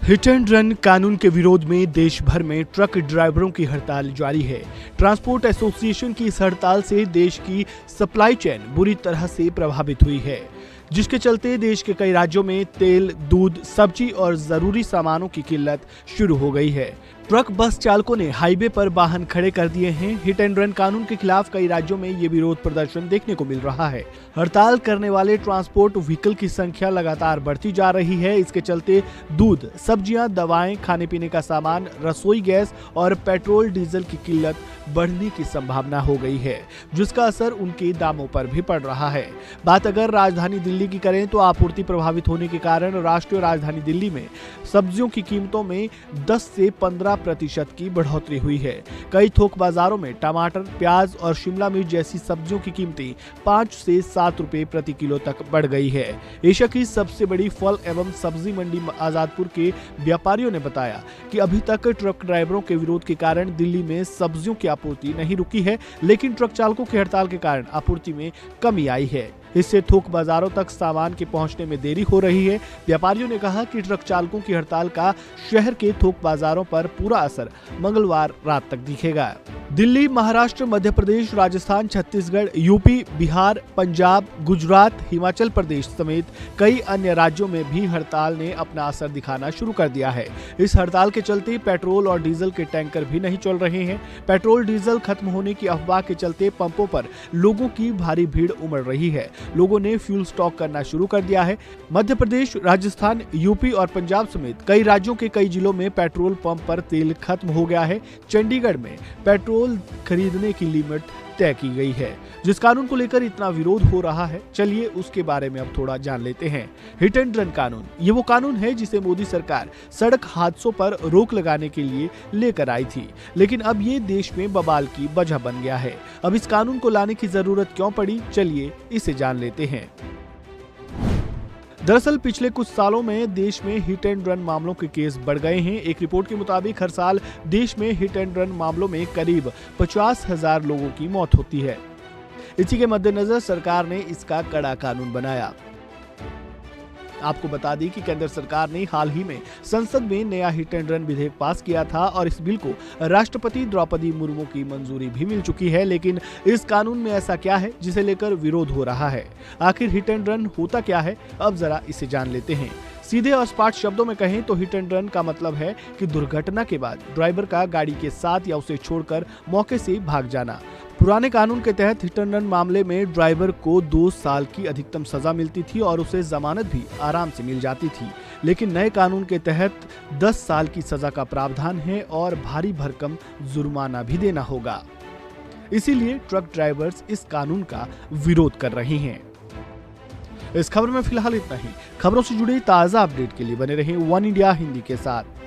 Hit and run कानून के विरोध में देश भर में ट्रक ड्राइवरों की हड़ताल जारी है। ट्रांसपोर्ट एसोसिएशन की इस हड़ताल से देश की सप्लाई चेन बुरी तरह से प्रभावित हुई है, जिसके चलते देश के कई राज्यों में तेल, दूध, सब्जी और जरूरी सामानों की किल्लत शुरू हो गई है। ट्रक बस चालकों ने हाईवे पर वाहन खड़े कर दिए हैं। हिट एंड रन कानून के खिलाफ कई राज्यों में ये विरोध प्रदर्शन देखने को मिल रहा है। हड़ताल करने वाले ट्रांसपोर्ट व्हीकल की संख्या लगातार बढ़ती जा रही है। इसके चलते दूध, सब्जियां, दवाएं, खाने पीने का सामान, रसोई गैस और पेट्रोल डीजल की किल्लत बढ़ने की संभावना हो गई है, जिसका असर उनके दामों पर भी पड़ रहा है। बात अगर राजधानी दिल्ली की करें तो आपूर्ति प्रभावित होने के कारण राष्ट्रीय राजधानी दिल्ली में सब्जियों की कीमतों में 10 से 15% की बढ़ोतरी हुई है। कई थोक बाजारों में टमाटर, प्याज और शिमला मिर्च जैसी सब्जियों की कीमतें 5 से 7 रुपए प्रति किलो तक बढ़ गई है। एशिया की सबसे बड़ी फल एवं सब्जी मंडी आजादपुर के व्यापारियों ने बताया कि अभी तक ट्रक ड्राइवरों के विरोध के कारण दिल्ली में सब्जियों की आपूर्ति नहीं रुकी है, लेकिन ट्रक चालकों की हड़ताल के कारण आपूर्ति में कमी आई है। इससे थोक बाजारों तक सामान के पहुंचने में देरी हो रही है। व्यापारियों ने कहा कि ट्रक चालकों की हड़ताल का शहर के थोक बाजारों पर पूरा असर मंगलवार रात तक दिखेगा। दिल्ली, महाराष्ट्र, मध्य प्रदेश, राजस्थान, छत्तीसगढ़, यूपी, बिहार, पंजाब, गुजरात, हिमाचल प्रदेश समेत कई अन्य राज्यों में भी हड़ताल ने अपना असर दिखाना शुरू कर दिया है। इस हड़ताल के चलते पेट्रोल और डीजल के टैंकर भी नहीं चल रहे हैं। पेट्रोल डीजल खत्म होने की अफवाह के चलते पंपों पर लोगों की भारी भीड़ उमड़ रही है। लोगों ने फ्यूल स्टॉक करना शुरू कर दिया है। मध्य प्रदेश, राजस्थान, यूपी और पंजाब समेत कई राज्यों के कई जिलों में पेट्रोल पंप पर तेल खत्म हो गया है। चंडीगढ़ में पेट्रोल खरीदने की लिमिट तय की गई है। जिस कानून को लेकर इतना विरोध हो रहा है, चलिए उसके बारे में अब थोड़ा जान लेते हैं। हिट एंड रन कानून, ये वो कानून है जिसे मोदी सरकार सड़क हादसों पर रोक लगाने के लिए लेकर आई थी, लेकिन अब ये देश में बवाल की वजह बन गया है। अब इस कानून को लाने की जरूरत क्यों पड़ी, चलिए इसे जान लेते हैं। दरअसल पिछले कुछ सालों में देश में हिट एंड रन मामलों के केस बढ़ गए हैं। एक रिपोर्ट के मुताबिक हर साल देश में हिट एंड रन मामलों में करीब 50,000 लोगों की मौत होती है। इसी के मद्देनजर सरकार ने इसका कड़ा कानून बनाया। आपको बता दें कि केंद्र सरकार ने हाल ही में संसद में नया हिट एंड रन विधेयक पास किया था और इस बिल को राष्ट्रपति द्रौपदी मुर्मू की मंजूरी भी मिल चुकी है। लेकिन इस कानून में ऐसा क्या है जिसे लेकर विरोध हो रहा है? आखिर हिट एंड रन होता क्या है, अब जरा इसे जान लेते हैं। सीधे और स्पष्ट शब्दों में कहें तो हिट एंड रन का मतलब है कि दुर्घटना के बाद ड्राइवर का गाड़ी के साथ या उसे छोड़कर मौके से भाग जाना। पुराने कानून के तहत हिट एंड रन मामले में ड्राइवर को 2 साल की अधिकतम सजा मिलती थी और उसे जमानत भी आराम से मिल जाती थी। लेकिन नए कानून के तहत 10 साल की सजा का प्रावधान है और भारी भरकम जुर्माना भी देना होगा। इसीलिए ट्रक ड्राइवर्स इस कानून का विरोध कर रहे हैं। इस खबर में फिलहाल इतना ही। खबरों से जुड़ी ताजा अपडेट के लिए बने रहें वन इंडिया हिंदी के साथ।